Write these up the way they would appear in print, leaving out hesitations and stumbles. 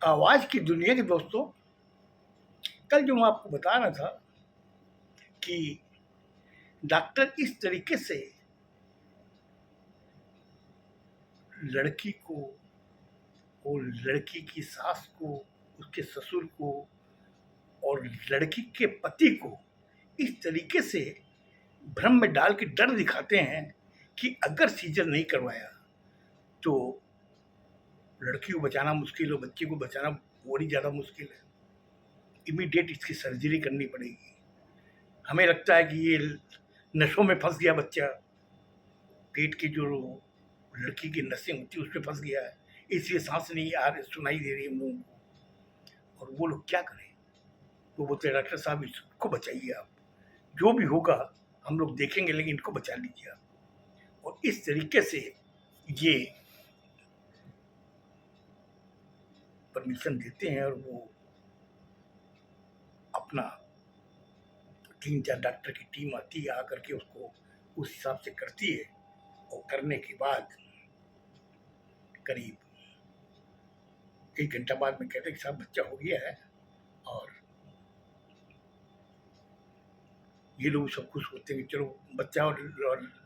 आवाज की दुनिया के दोस्तों, कल जो मैं आपको बता रहा था कि डॉक्टर इस तरीके से लड़की को और लड़की की सास को, उसके ससुर को और लड़की के पति को इस तरीके से भ्रम में डाल के डर दिखाते हैं कि अगर सीजर नहीं करवाया तो लड़की को बचाना मुश्किल और बच्चे को बचाना और ही ज़्यादा मुश्किल है। इमीडिएट इसकी सर्जरी करनी पड़ेगी। हमें लगता है कि ये नसों में फंस गया बच्चा, पेट की जो लड़की की नसें होती है उसमें फंस गया है, इसलिए सांस नहीं आ रही, सुनाई दे रही है हम लोगों को। और वो लोग क्या करें? वो बोलते हैं डॉक्टर साहब इसको बचाइए, आप जो भी होगा हम लोग देखेंगे, लेकिन इनको बचा लीजिए आप। और इस तरीके से ये परमिशन देते हैं और वो अपना 3-4 डॉक्टर की टीम आती है, आकर के उसको उस हिसाब से करती है। और करने के बाद करीब 1 घंटा बाद में कहते हैं कि साहब बच्चा हो गया है। और ये लोग सब खुश होते हैं कि चलो बच्चा और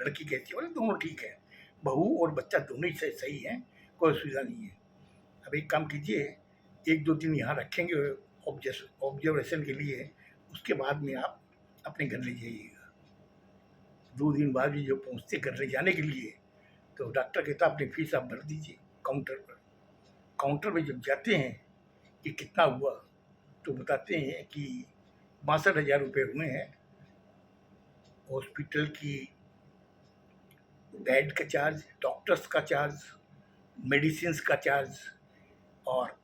लड़की कैसी है, दोनों ठीक है, बहू और बच्चा दोनों ही सही हैं, कोई असुविधा नहीं है। अब एक काम कीजिए, 1-2 दिन यहाँ रखेंगे ऑब्जर्वेशन के लिए, उसके बाद में आप अपने घर ले जाइएगा। 2 दिन बाद भी जो पहुँचते घर ले जाने के लिए, तो डॉक्टर कहता अपनी फीस आप भर दीजिए काउंटर पर। काउंटर पे जब जाते हैं कि कितना हुआ, तो बताते हैं कि 62,000 रुपये हुए हैं। हॉस्पिटल की बेड का चार्ज, डॉक्टर्स का चार्ज, मेडिसिन का चार्ज और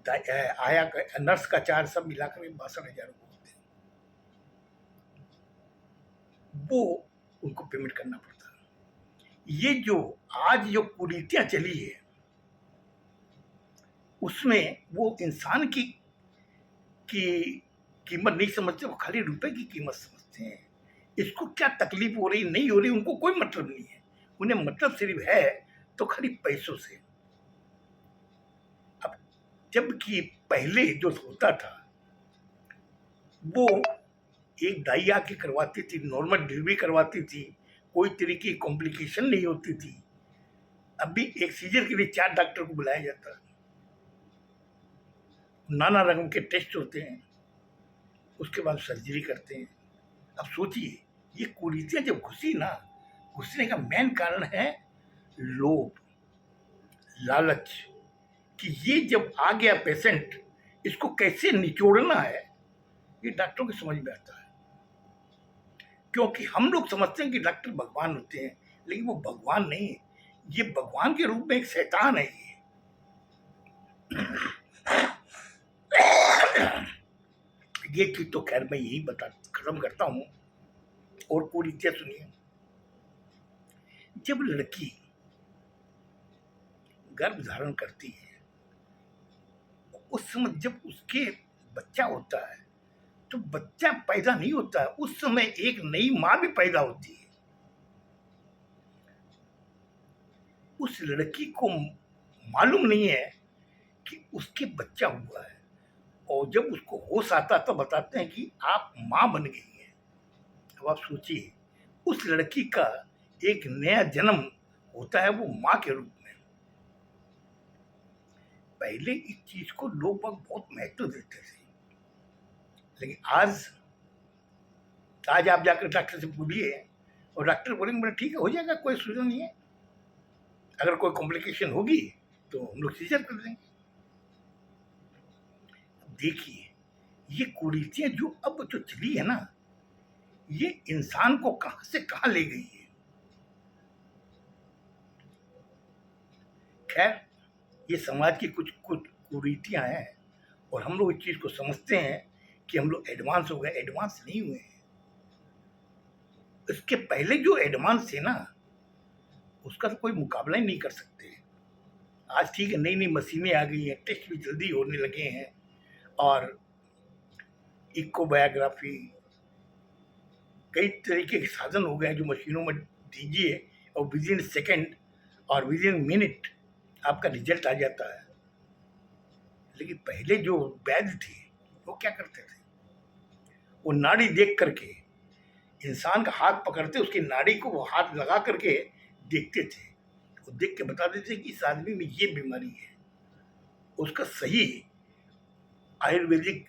आया का नर्स का चार्ज, सब मिलाकर 62,000 रुपये होते हैं। वो उनको पेमेंट करना पड़ता है। ये जो आज जो कुरीतियाँ चली है, उसमें वो इंसान की कीमत नहीं समझते, वो खाली रुपए की कीमत समझते हैं। इसको क्या तकलीफ हो रही नहीं हो रही उनको कोई मतलब नहीं है, उन्हें मतलब सिर्फ है तो खाली पैसों से। अब जबकि पहले जो होता था वो एक दाई आके करवाती थी, नॉर्मल डिलीवरी करवाती थी, कोई तरीके की कॉम्प्लिकेशन नहीं होती थी। अभी एक सीजर के लिए 4 डॉक्टर को बुलाया जाता है, नाना रकम के टेस्ट होते हैं, उसके बाद सर्जरी करते हैं। अब सोचिए, ये कुरीतियां जब घुसी ना, घुसने का मेन कारण है लोभ, लालच, कि ये जब आ गया पेशेंट, इसको कैसे निचोड़ना है ये डॉक्टरों की समझ में आता है। क्योंकि हम लोग समझते हैं कि डॉक्टर भगवान होते हैं, लेकिन वो भगवान नहीं है, ये भगवान के रूप में एक शैतान है। ये चीज तो खैर मैं यही बता खत्म करता हूं। और कुरीतियां सुनिए, जब लड़की गर्भ धारण करती है, उस समय जब उसके बच्चा होता है, तो बच्चा पैदा नहीं होता है, उस समय एक नई माँ भी पैदा होती है। उस लड़की को मालूम नहीं है कि उसके बच्चा हुआ है, और जब उसको होश आता तो बताते हैं कि आप माँ बन गई हैं। अब आप सोचिए, उस लड़की का एक नया जन्म होता है वो माँ के रूप में। पहले इस चीज को लोग बहुत महत्व देते थे, लेकिन आज आप जाकर डॉक्टर से बोलिए और डॉक्टर बोलेंगे बोले ठीक है, हो जाएगा, कोई सुविधा नहीं है, अगर कोई कॉम्प्लिकेशन होगी तो हम लोग सीजर कर देंगे। देखिए, ये कुरीतियां जो अब जो चली है ना, ये इंसान को कहां से कहां ले गई है। खैर, ये समाज की कुछ कुछ कुरीतियां हैं, और हम लोग इस चीज को समझते हैं कि हम लोग एडवांस हो गए। एडवांस नहीं हुए हैं, इसके पहले जो एडवांस थे ना, उसका तो कोई मुकाबला ही नहीं कर सकते। आज ठीक है, नई नई मशीनें आ गई हैं, टेस्ट भी जल्दी होने लगे हैं, और इकोबायोग्राफी, कई तरीके के साधन हो गए हैं जो मशीनों में दीजिए और विद इन सेकेंड और विद इन मिनट आपका रिजल्ट आ जाता है। लेकिन पहले जो वैद्य थे वो क्या करते थे, वो नाड़ी देख करके इंसान का हाथ पकड़ते, उसकी नाड़ी को वो हाथ लगा करके देखते थे, वो देख के बता देते थे कि इस आदमी में ये बीमारी है, उसका सही आयुर्वेदिक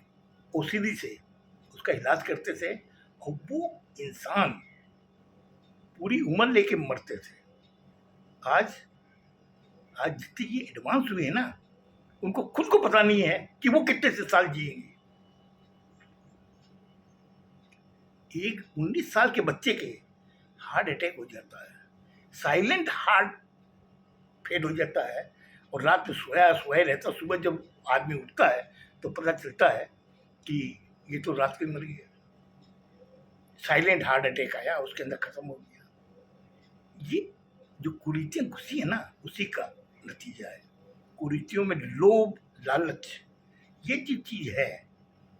औषधि से उसका इलाज करते थे, और वो इंसान पूरी उम्र लेके मरते थे। आज आज जितने ये एडवांस हुए हैं ना, उनको खुद को पता नहीं है कि वो कितने से साल जिएंगे। एक 19 साल के बच्चे के हार्ट अटैक हो जाता है, साइलेंट हार्ट फेल हो जाता है, और रात में सोया सोया रहता, सुबह जब आदमी उठता है तो पता चलता है कि ये तो रात में मर गया, साइलेंट हार्ट अटैक आया, उसके अंदर खत्म हो गया। ये जो कुरीतियां घुसी है ना, उसी का नतीजा है। कुरीतियों में लोभ, लालच, ये जो चीज है।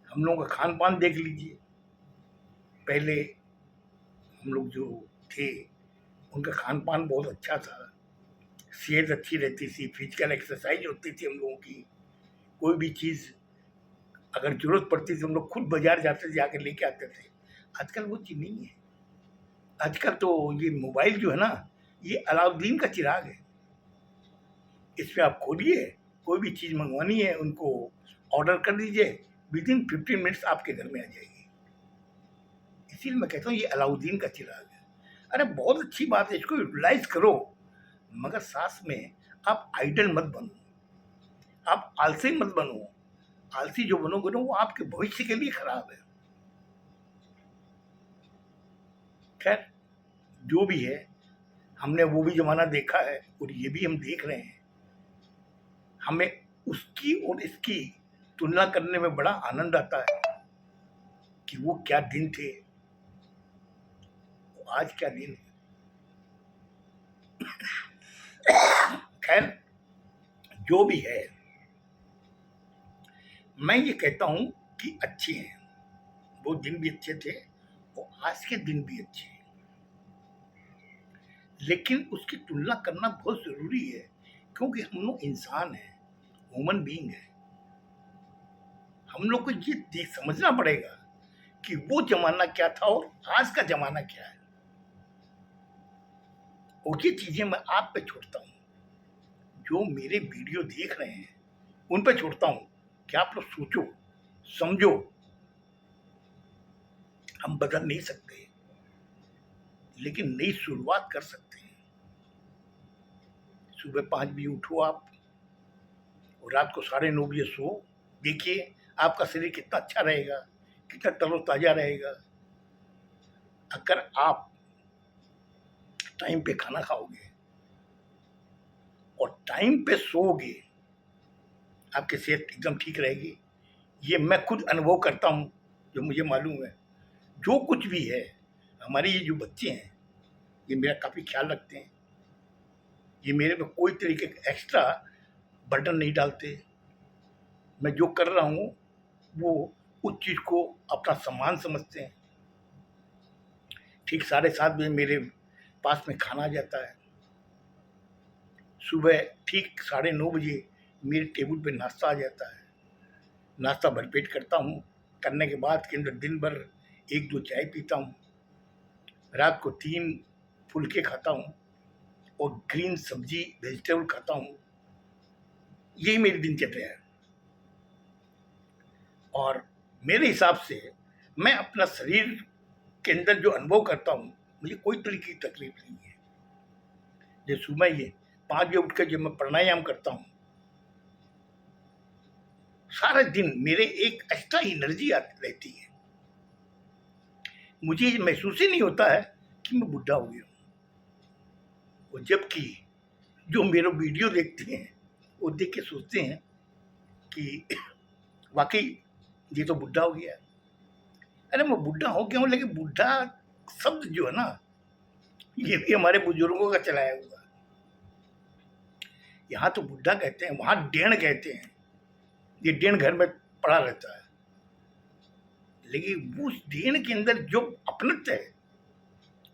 हम लोगों का खान पान देख लीजिए, पहले हम लोग जो थे उनका खान पान बहुत अच्छा था, सेहत अच्छी रहती थी, फिजिकल एक्सरसाइज होती थी हम लोगों की, कोई भी चीज़ अगर जरूरत पड़ती थी हम लोग खुद बाजार जाते थे, जाकर लेके आते थे। आजकल वो चीज़ नहीं है। आजकल तो ये मोबाइल जो है ना, ये अलाउद्दीन का चिराग है। इस पर आप खोलिए, कोई भी चीज़ मंगवानी है उनको ऑर्डर कर दीजिए, विद इन 15 मिनट्स आपके घर में आ जाएगी। इसीलिए मैं कहता हूँ ये अलाउद्दीन का चिराग है। अरे बहुत अच्छी बात है, इसको यूटिलाइज करो, मगर साथ में आप आइडल मत बनो, आप आलसी मत बनो। आलसी जो बनोगे ना वो आपके भविष्य के लिए खराब है। खैर जो भी है, हमने वो भी जमाना देखा है और ये भी हम देख रहे हैं। हमें उसकी और इसकी तुलना करने में बड़ा आनंद आता है कि वो क्या दिन थे, वो आज क्या दिन है। खैर जो भी है, मैं ये कहता हूं कि अच्छे हैं, वो दिन भी अच्छे थे और आज के दिन भी अच्छे हैं, लेकिन उसकी तुलना करना बहुत जरूरी है, क्योंकि हम लोग इंसान हैं, ह्यूमन बीइंग है। हम लोग को ये देख समझना पड़ेगा कि वो जमाना क्या था और आज का जमाना क्या है। और ये चीजें मैं आप पे छोड़ता हूँ, जो मेरे वीडियो देख रहे हैं उन पे छोड़ता हूँ कि आप लोग सोचो समझो। हम बदल नहीं सकते, लेकिन नई शुरुआत कर सकते हैं। सुबह 5 बजे उठो आप, और रात को 9:30 बजे सो। देखिए आपका शरीर कितना अच्छा रहेगा, कितना तरोताजा रहेगा। अगर आप टाइम पे खाना खाओगे और टाइम पे सोओगे, आपकी सेहत एकदम ठीक रहेगी। ये मैं खुद अनुभव करता हूँ, जो मुझे मालूम है। जो कुछ भी है, हमारे ये जो बच्चे हैं ये मेरा काफ़ी ख्याल रखते हैं, ये मेरे पे कोई तरीके का एक्स्ट्रा बर्डन नहीं डालते। मैं जो कर रहा हूँ वो उस चीज़ को अपना सम्मान समझते हैं। ठीक 7:30 बजे मेरे पास में खाना आ जाता है, सुबह ठीक 9:30 बजे मेरे टेबल पे नाश्ता आ जाता है। नाश्ता भरपेट करता हूँ, करने के बाद के अंदर दिन भर 1-2 चाय पीता हूँ, रात को 3 फुलके खाता हूँ और ग्रीन सब्जी वेजिटेबल खाता हूँ। यही मेरी दिनचर्या है, और मेरे हिसाब से मैं अपना शरीर के अंदर जो अनुभव करता हूँ, मुझे कोई तरीके की तकलीफ नहीं है। जैसे सुबह ये 5 बजे उठ कर जब मैं प्राणायाम करता हूँ, सारा दिन मेरे एक एक्स्ट्रा एनर्जी आती रहती है। मुझे ये महसूस ही नहीं होता है कि मैं बुढ़ा हो गया हूँ। और जबकि जो मेरा वीडियो देखते हैं वो देख के सोचते हैं कि वाकई ये तो बुढ़ा हो गया। अरे मैं बुढ़ा हो गया हूँ, लेकिन बुढ़ा शब्द जो है ना, ये भी हमारे बुजुर्गों का चलाया हुआ। यहाँ तो बुढ़ा कहते हैं, वहाँ डेढ़ कहते हैं। ये डेढ़ घर में पड़ा रहता है, लेकिन उस डेढ़ के अंदर जो अपनत्व है,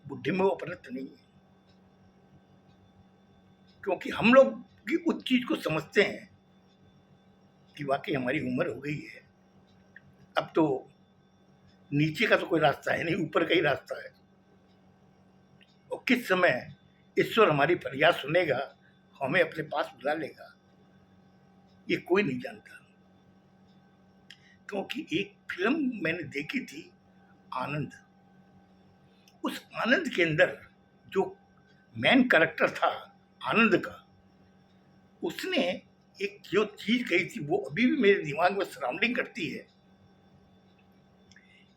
बुढ़े में वो अपनत्व नहीं है। क्योंकि हम लोग की उस चीज को समझते हैं कि वाकई हमारी उम्र हो गई है, अब तो नीचे का तो कोई रास्ता है नहीं, ऊपर का ही रास्ता है। और किस समय ईश्वर हमारी फरियाद सुनेगा, हमें अपने पास बुला लेगा, ये कोई नहीं जानता। क्योंकि एक फिल्म मैंने देखी थी, आनंद। उस आनंद के अंदर जो मेन कैरेक्टर था आनंद का, उसने एक जो चीज कही थी वो अभी भी मेरे दिमाग में सराउंडिंग करती है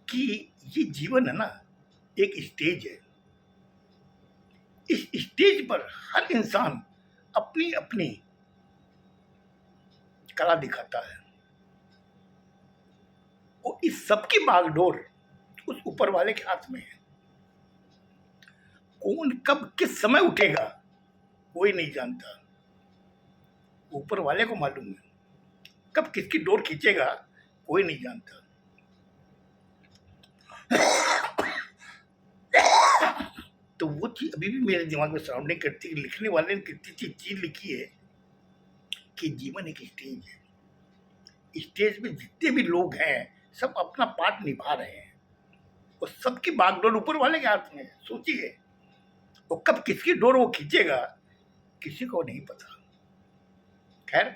कि ये जीवन है ना, एक स्टेज है। इस स्टेज पर हर इंसान अपनी अपनी कला दिखाता है, और इस सबकी बागडोर उस ऊपर वाले के हाथ में है। कौन कब किस समय उठेगा कोई नहीं जानता, ऊपर वाले को मालूम है। कब किसकी डोर खींचेगा कोई नहीं जानता। तो वो चीज अभी भी मेरे दिमाग में सराउंडिंग करती है। लिखने वाले ने कितनी चीज लिखी है कि जीवन एक स्टेज है। स्टेज में जितने भी लोग हैं सब अपना पार्ट निभा रहे हैं, और सबकी बागडोर ऊपर वाले के हाथ में है। सोचिए, वो कब किसकी डोर वो खींचेगा किसी को नहीं पता। खैर,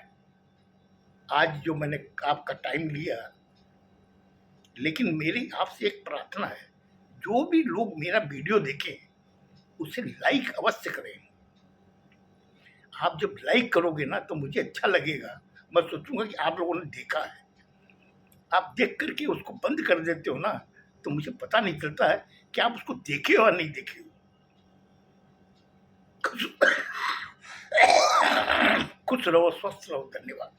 आज जो मैंने आपका टाइम लिया, लेकिन मेरी आपसे एक प्रार्थना है, जो भी लोग मेरा वीडियो देखें उसे लाइक अवश्य करें। आप जब लाइक करोगे ना तो मुझे अच्छा लगेगा, मैं सोचूंगा कि आप लोगों ने देखा है। आप देख करके उसको बंद कर देते हो ना, तो मुझे पता नहीं चलता है कि आप उसको देखे हो या नहीं देखे हो। खुश रहो, स्वस्थ रहो, धन्यवाद।